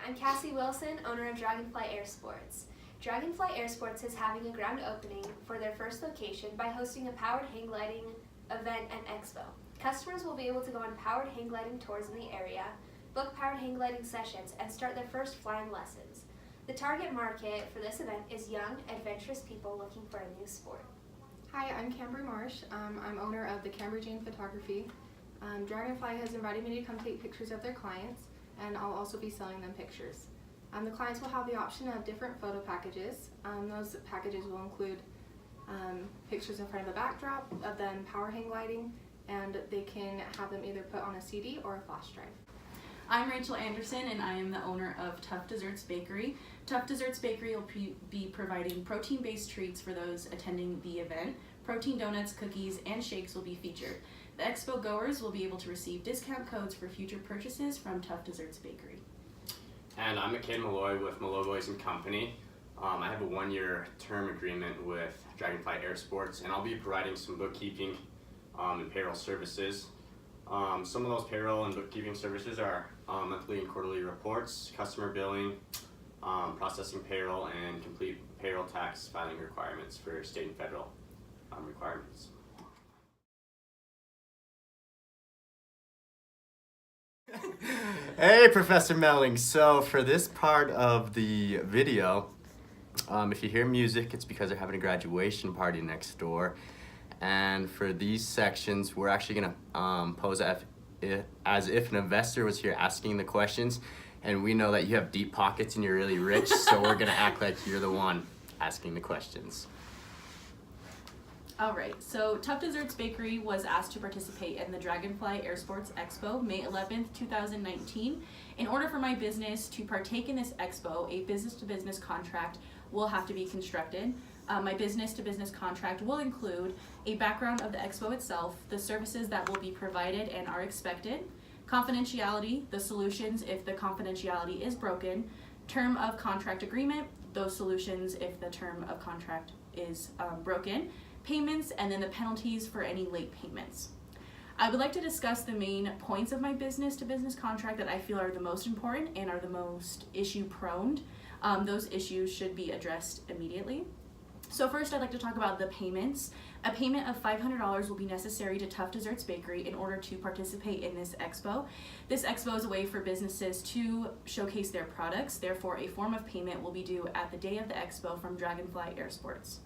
I'm Cassie Wilson, owner of Dragonfly Air Sports. Dragonfly Air Sports is having a grand opening for their first location by hosting a powered hang gliding event and expo. Customers will be able to go on powered hang gliding tours in the area, book powered hang gliding sessions, and start their first flying lessons. The target market for this event is young, adventurous people looking for a new sport. Hi, I'm Cambry Marsh. I'm owner of the Cambry Jane Photography. Dragonfly has invited me to come take pictures of their clients, and I'll also be selling them pictures. The clients will have the option of different photo packages. Those packages will include pictures in front of the backdrop of them power hang gliding, and they can have them either put on a CD or a flash drive. I'm Rachel Anderson, and I am the owner of Tough Desserts Bakery. Tough Desserts Bakery will be providing protein-based treats for those attending the event. Protein donuts, cookies, and shakes will be featured. The expo goers will be able to receive discount codes for future purchases from Tough Desserts Bakery. And I'm McCain Malloy with Malloy Boys & Company. I have a 1-year term agreement with Dragonfly Air Sports, and I'll be providing some bookkeeping and payroll services. Some of those payroll and bookkeeping services are monthly and quarterly reports, customer billing, processing payroll, and complete payroll tax filing requirements for state and federal requirements. Hey, Professor Melling. So for this part of the video, if you hear music, it's because they're having a graduation party next door. And for these sections, we're actually gonna pose as if an investor was here asking the questions. And we know that you have deep pockets and you're really rich, so we're gonna act like you're the one asking the questions. All right, so Tough Desserts Bakery was asked to participate in the Dragonfly Air Sports Expo, May 11th, 2019. In order for my business to partake in this expo, a business-to-business contract will have to be constructed. My business-to-business contract will include a background of the expo itself, the services that will be provided and are expected, confidentiality, the solutions if the confidentiality is broken, term of contract agreement, those solutions if the term of contract is broken, payments, and then the penalties for any late payments. I would like to discuss the main points of my business-to-business contract that I feel are the most important and are the most issue-prone. Those issues should be addressed immediately. So first, I'd like to talk about the payments. A payment of $500 will be necessary to Tough Desserts Bakery in order to participate in this expo. This expo is a way for businesses to showcase their products. Therefore, a form of payment will be due at the day of the expo from Dragonfly Air Sports.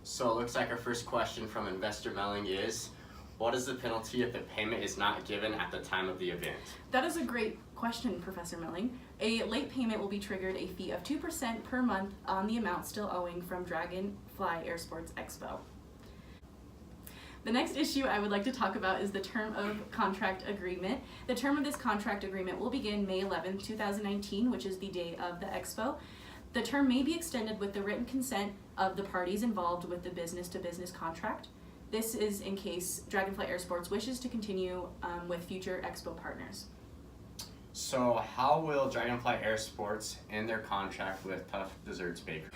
So it looks like our first question from Investor Melling is, what is the penalty if the payment is not given at the time of the event? That is a great question, Professor Melling. A late payment will be triggered a fee of 2% per month on the amount still owing from Dragonfly Air Sports Expo. The next issue I would like to talk about is the term of contract agreement. The term of this contract agreement will begin May 11th, 2019, which is the day of the expo. The term may be extended with the written consent of the parties involved with the business-to-business contract. This is in case Dragonfly Air Sports wishes to continue with future expo partners. So how will Dragonfly Air Sports end their contract with Tough Desserts Bakery?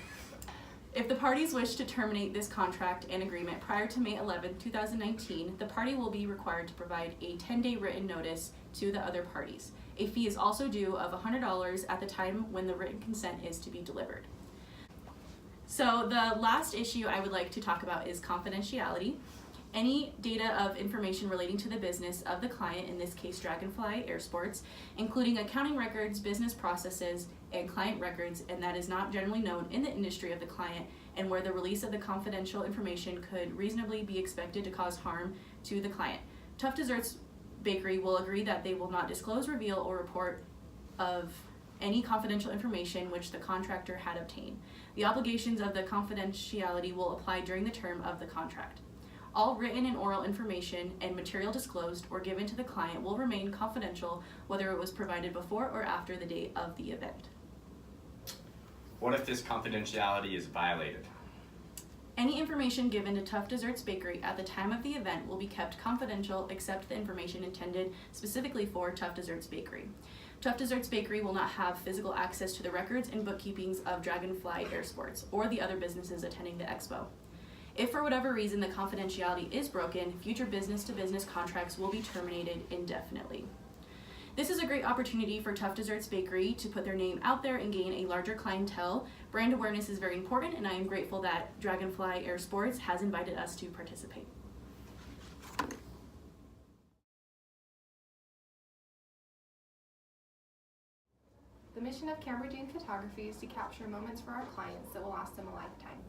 If the parties wish to terminate this contract and agreement prior to May 11, 2019, the party will be required to provide a 10-day written notice to the other parties. A fee is also due of $100 at the time when the written consent is to be delivered. So the last issue I would like to talk about is confidentiality. Any data of information relating to the business of the client, in this case Dragonfly Air Sports, including accounting records, business processes, and client records, and that is not generally known in the industry of the client, and where the release of the confidential information could reasonably be expected to cause harm to the client. Tough Desserts Bakery will agree that they will not disclose, reveal, or report of any confidential information which the contractor had obtained. The obligations of the confidentiality will apply during the term of the contract. All written and oral information and material disclosed or given to the client will remain confidential, whether it was provided before or after the date of the event. What if this confidentiality is violated? Any information given to Tough Desserts Bakery at the time of the event will be kept confidential except the information intended specifically for Tough Desserts Bakery. Tough Desserts Bakery will not have physical access to the records and bookkeepings of Dragonfly Air Sports or the other businesses attending the expo. If for whatever reason the confidentiality is broken, future business-to-business contracts will be terminated indefinitely. This is a great opportunity for Tough Desserts Bakery to put their name out there and gain a larger clientele. Brand awareness is very important, and I am grateful that Dragonfly Air Sports has invited us to participate. The mission of Cambridge Photography is to capture moments for our clients that will last them a lifetime.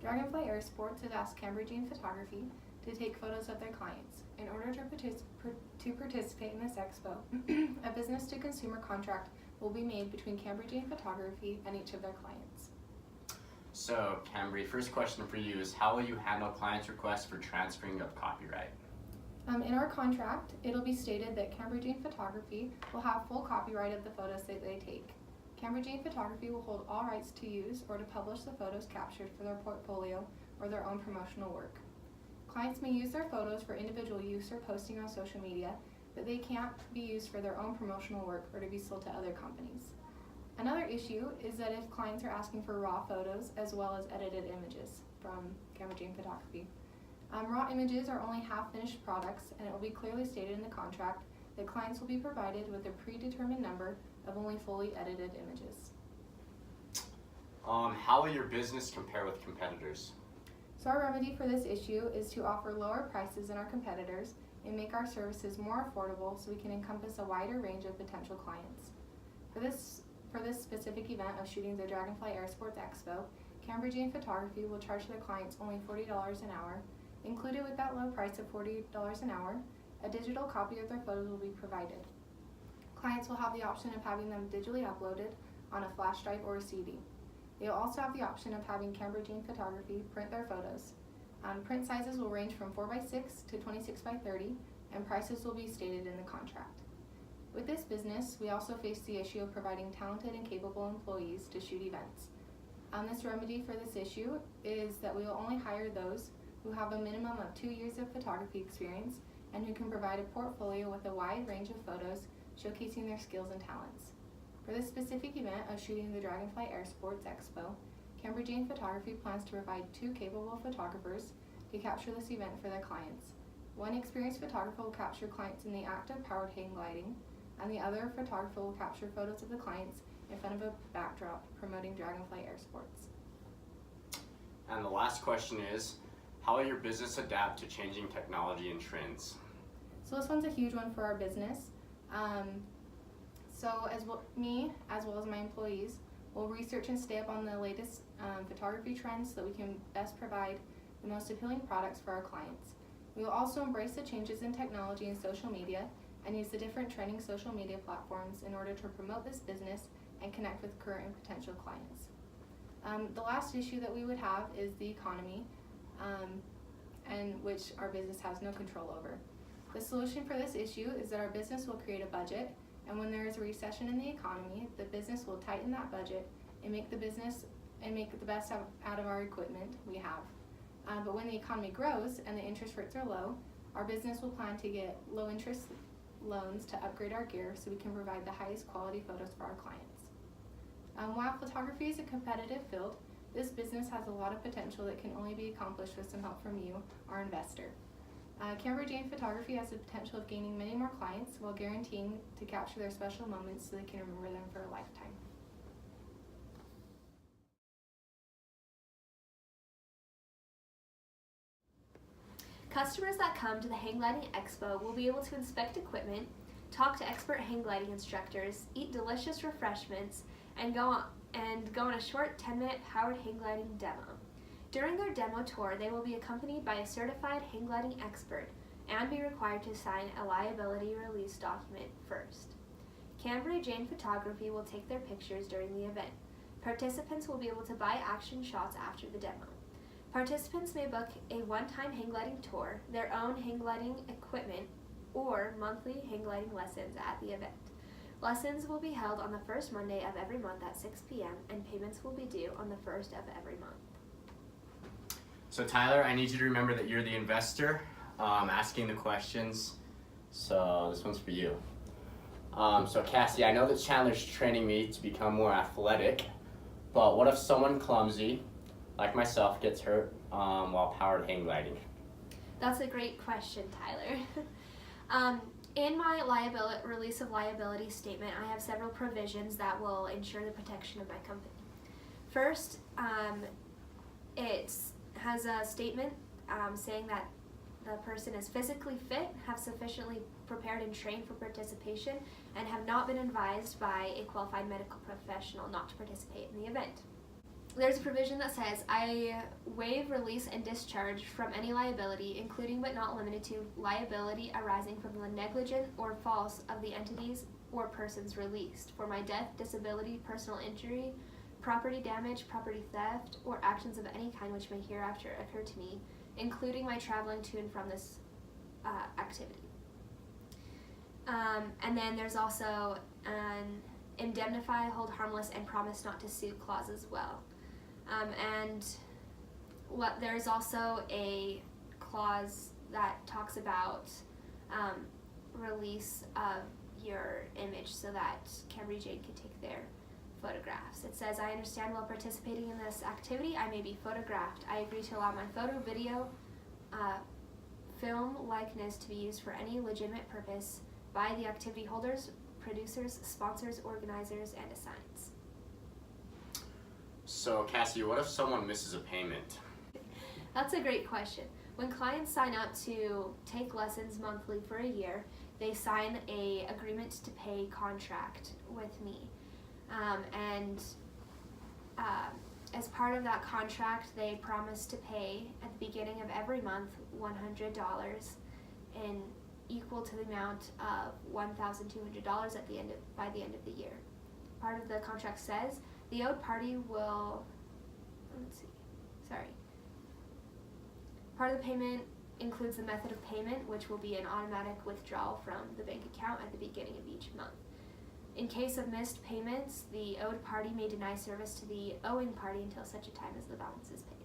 Dragonfly Air Sports has asked Cambridge Photography to take photos of their clients. In order to participate in this expo, a business-to-consumer contract will be made between Cambridge Photography and each of their clients. So, Cambry, first question for you is how will you handle clients' requests for transferring of copyright? In our contract, it'll be stated that Cambridge Photography will have full copyright of the photos that they take. Cambridge Photography will hold all rights to use or to publish the photos captured for their portfolio or their own promotional work. Clients may use their photos for individual use or posting on social media, but they can't be used for their own promotional work or to be sold to other companies. Another issue is that if clients are asking for raw photos as well as edited images from Cambridge Photography. Raw images are only half-finished products, and it will be clearly stated in the contract that clients will be provided with a predetermined number of only fully edited images. How will your business compare with competitors? So our remedy for this issue is to offer lower prices than our competitors and make our services more affordable so we can encompass a wider range of potential clients. For this specific event of shooting the Dragonfly Air Sports Expo, Cambridge Photography will charge their clients only $40 an hour. Included with that low price of $40 an hour, a digital copy of their photos will be provided. Clients will have the option of having them digitally uploaded on a flash drive or a CD. They will also have the option of having Cambridge Photography print their photos. Print sizes will range from 4x6 to 26x30, and prices will be stated in the contract. With this business, we also face the issue of providing talented and capable employees to shoot events. This remedy for this issue is that we will only hire those who have a minimum of 2 years of photography experience and who can provide a portfolio with a wide range of photos showcasing their skills and talents. For this specific event of shooting the Dragonfly Air Sports Expo, Cambridge Photography plans to provide 2 capable photographers to capture this event for their clients. One experienced photographer will capture clients in the act of powered hang gliding, and the other photographer will capture photos of the clients in front of a backdrop promoting Dragonfly Air Sports. And the last question is, how will your business adapt to changing technology and trends? So this one's a huge one for our business. Me, as well as my employees, will research and stay up on the latest photography trends so that we can best provide the most appealing products for our clients. We will also embrace the changes in technology and social media and use the different trending social media platforms in order to promote this business and connect with current and potential clients. The last issue that we would have is the economy, and which our business has no control over. The solution for this issue is that our business will create a budget, and when there is a recession in the economy, the business will tighten that budget and make the best out of our equipment we have. But when the economy grows and the interest rates are low, our business will plan to get low interest loans to upgrade our gear so we can provide the highest quality photos for our clients. While photography is a competitive field, this business has a lot of potential that can only be accomplished with some help from you, our investor. Cambridge Photography has the potential of gaining many more clients while guaranteeing to capture their special moments so they can remember them for a lifetime. Customers that come to the Hang Gliding Expo will be able to inspect equipment, talk to expert hang gliding instructors, eat delicious refreshments, and go on a short 10-minute powered hang gliding demo. During their demo tour, they will be accompanied by a certified hang gliding expert and be required to sign a liability release document first. Cambridge Photography will take their pictures during the event. Participants will be able to buy action shots after the demo. Participants may book a one-time hang gliding tour, their own hang gliding equipment, or monthly hang gliding lessons at the event. Lessons will be held on the first Monday of every month at 6 p.m. and payments will be due on the first of every month. So Tyler, I need you to remember that you're the investor asking the questions. So this one's for you. So Cassie, I know that Chandler's training me to become more athletic, but what if someone clumsy, like myself, gets hurt while powered hang gliding? That's a great question, Tyler. In my release of liability statement, I have several provisions that will ensure the protection of my company. First, it has a statement saying that the person is physically fit, have sufficiently prepared and trained for participation, and have not been advised by a qualified medical professional not to participate in the event. There's a provision that says, I waive release and discharge from any liability, including but not limited to liability arising from the negligent or false of the entities or persons released for my death, disability, personal injury, property damage, property theft, or actions of any kind which may hereafter occur to me, including my traveling to and from this activity. And then there's also an indemnify, hold harmless, and promise not to sue clause as well. And there's also a clause that talks about release of your image so that Cambry Jane can take their photographs. It says, I understand while participating in this activity, I may be photographed. I agree to allow my photo, video, film, likeness to be used for any legitimate purpose by the activity holders, producers, sponsors, organizers, and assigns. So Cassie, what if someone misses a payment? That's a great question. When clients sign up to take lessons monthly for a year, they sign a agreement to pay contract with me. As part of that contract, they promise to pay at the beginning of every month $100 in equal to the amount of $1,200 by the end of the year. Part of the contract says the owed party will, part of the payment includes the method of payment, which will be an automatic withdrawal from the bank account at the beginning of each month. In case of missed payments, the owed party may deny service to the owing party until such a time as the balance is paid.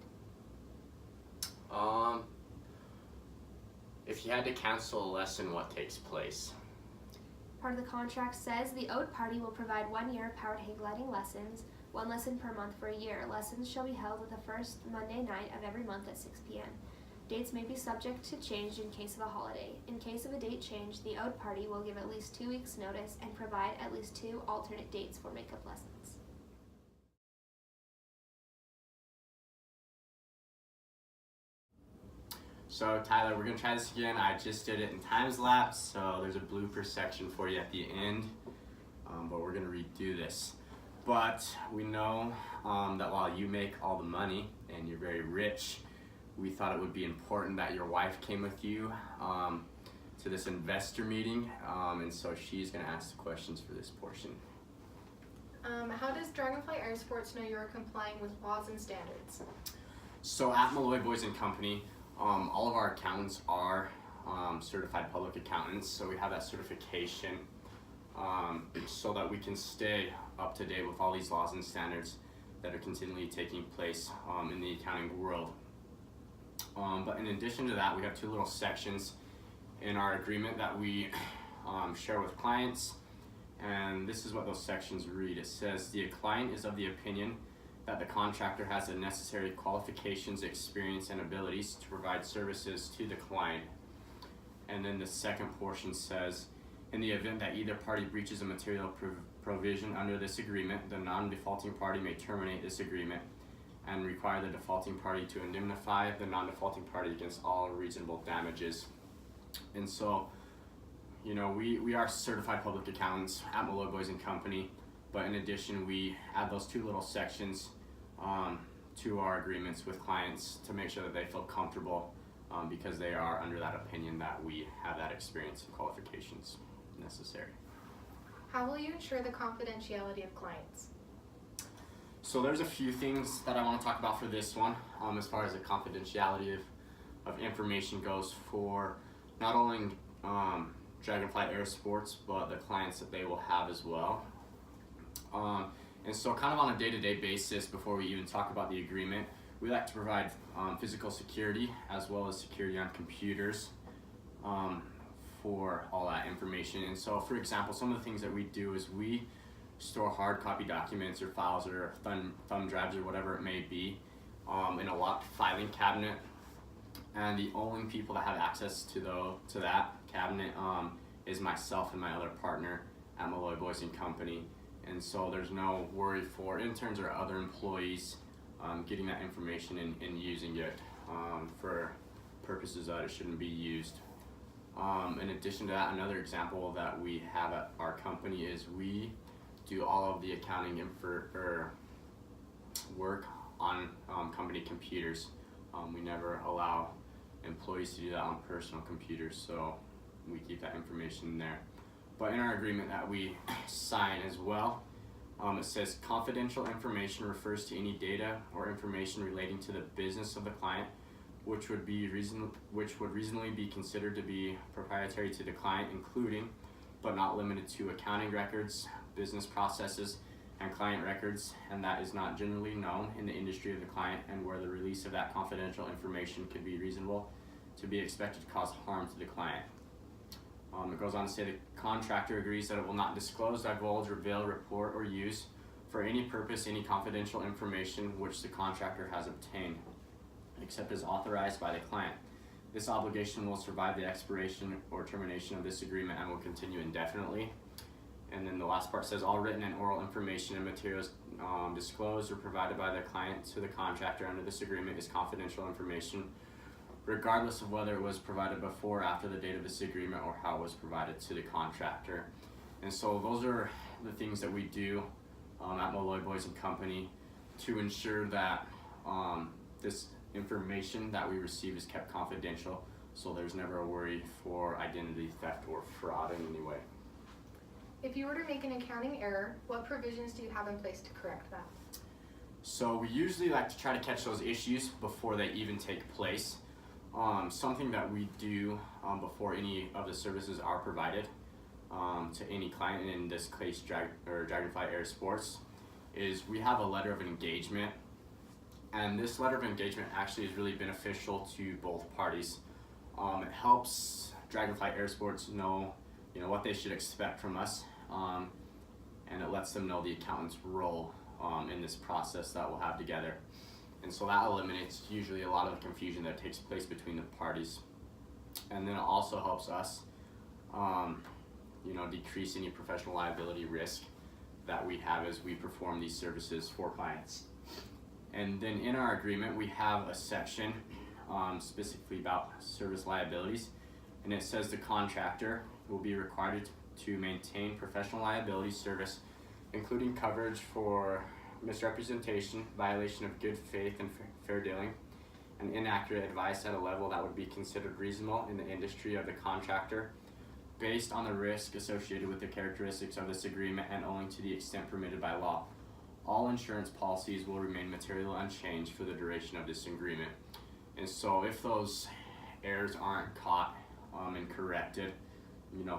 If you had to cancel a lesson, what takes place? Part of the contract says the owed party will provide 1 year of powered hang gliding lessons, 1 lesson per month for a year. Lessons shall be held at the first Monday night of every month at 6 p.m. Dates may be subject to change in case of a holiday. In case of a date change, the owed party will give at least 2 weeks' notice and provide at least 2 alternate dates for makeup lessons. So Tyler, we're gonna try this again. I just did it in times lapse, so there's a blooper section for you at the end, but we're gonna redo this. But we know that while you make all the money and you're very rich, we thought it would be important that your wife came with you to this investor meeting, and so she's gonna ask the questions for this portion. How does Dragonfly Air Sports know you're complying with laws and standards? So at Malloy Boys & Company, all of our accountants are certified public accountants, so we have that certification so that we can stay up to date with all these laws and standards that are continually taking place in the accounting world. But in addition to that, we have 2 little sections in our agreement that we share with clients, and this is what those sections read. It says, the client is of the opinion that the contractor has the necessary qualifications, experience, and abilities to provide services to the client. And then the second portion says, in the event that either party breaches a material provision under this agreement, the non-defaulting party may terminate this agreement and require the defaulting party to indemnify the non-defaulting party against all reasonable damages. And so, you know, we are certified public accountants at Malloy Boys & Company, but in addition, we add those 2 little sections to our agreements with clients to make sure that they feel comfortable because they are under that opinion that we have that experience and qualifications necessary. How will you ensure the confidentiality of clients? So there's a few things that I want to talk about for this one as far as the confidentiality of information goes for not only Dragonfly Air Sports, but the clients that they will have as well. And so kind of on a day-to-day basis, before we even talk about the agreement, we like to provide physical security as well as security on computers for all that information. And so, for example, some of the things that we do is we store hard copy documents or files or thumb drives or whatever it may be in a locked filing cabinet. And the only people that have access to that cabinet is myself and my other partner at Malloy Boys and Company. And so there's no worry for interns or other employees getting that information and using it for purposes that it shouldn't be used. In addition to that, another example that we have at our company is we do all of the accounting work on company computers. We never allow employees to do that on personal computers, so we keep that information there. But in our agreement that we sign as well, it says confidential information refers to any data or information relating to the business of the client, which would reasonably be considered to be proprietary to the client, including but not limited to accounting records, business processes, and client records, and that is not generally known in the industry of the client, and where the release of that confidential information could be reasonable to be expected to cause harm to the client. It goes on to say the contractor agrees that it will not disclose, divulge, reveal, report, or use for any purpose any confidential information which the contractor has obtained, except as authorized by the client. This obligation will survive the expiration or termination of this agreement and will continue indefinitely. And then the last part says all written and oral information and materials disclosed or provided by the client to the contractor under this agreement is confidential information, regardless of whether it was provided before or after the date of this agreement or how it was provided to the contractor. And so those are the things that we do at Malloy Boys and Company to ensure that this information that we receive is kept confidential, so there's never a worry for identity theft or fraud in any way. If you were to make an accounting error, what provisions do you have in place to correct that? So we usually like to try to catch those issues before they even take place. Something that we do before any of the services are provided to any client, and in this case Dragonfly Air Sports, is we have a letter of engagement, and this letter of engagement actually is really beneficial to both parties. It helps Dragonfly Air Sports know what they should expect from us, and it lets them know the accountant's role in this process that we'll have together. And so that eliminates usually a lot of the confusion that takes place between the parties. And then it also helps us decrease any professional liability risk that we have as we perform these services for clients. And then in our agreement we have a section specifically about service liabilities, and it says the contractor will be required to maintain professional liability service, including coverage for misrepresentation, violation of good faith and fair dealing, and inaccurate advice at a level that would be considered reasonable in the industry of the contractor, based on the risk associated with the characteristics of this agreement and only to the extent permitted by law. All insurance policies will remain materially unchanged for the duration of this agreement. And so if those errors aren't caught and corrected,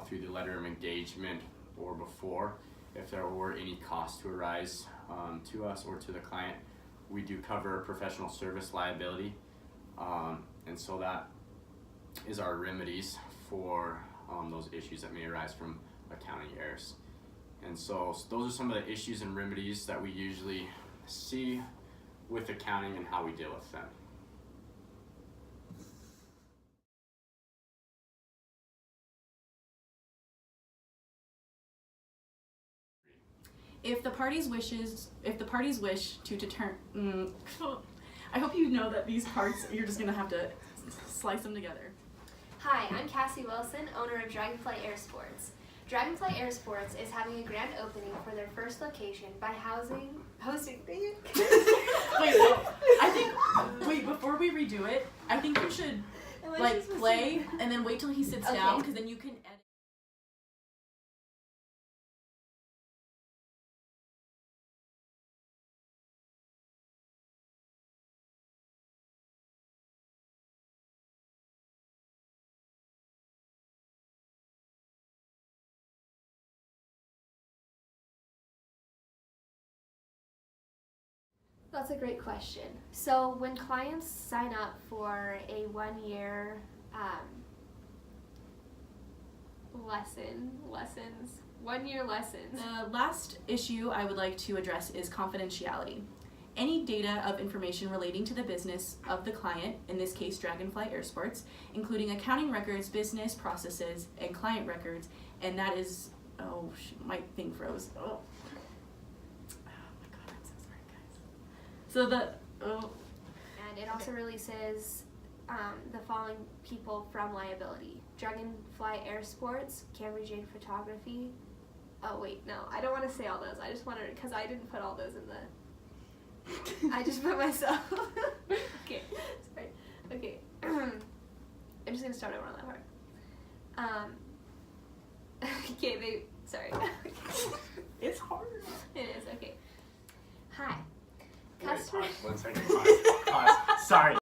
through the letter of engagement or before, if there were any cost to arise to us or to the client, we do cover professional service liability, and so that is our remedies for those issues that may arise from accounting errors. And so those are some of the issues and remedies that we usually see with accounting and how we deal with them. If the parties wish to determine, I hope you know that these parts, you're just gonna have to slice them together. Hi, I'm Cassie Wilson, owner of Dragonfly Air Sports. Dragonfly Air Sports is having a grand opening for their first location by hosting. Wait, before we redo it, I think you should play and then wait till he sits down, because then you can edit. That's a greect question. So when clients sign up for a 1 year lessons. The last issue I would like to address is confidentiality. any data of information relating to the business of the client, in this case Dragonfly Air Sports, including accounting records, business processes, and client records, and that is, oh, my thing froze. Oh my god, I'm so sorry, guys. So And it also releases the following people from liability: Dragonfly Air Sports, Camry Jane Photography. Oh wait, no, I don't want to say all those. I just wanted, because I didn't put all those in the. I just put myself. Okay, sorry. Okay, I'm just gonna start over on that part. Okay, sorry. it's hard. It is, okay. Hi. Wait, Customer. pause, 1 second. Pause. Sorry.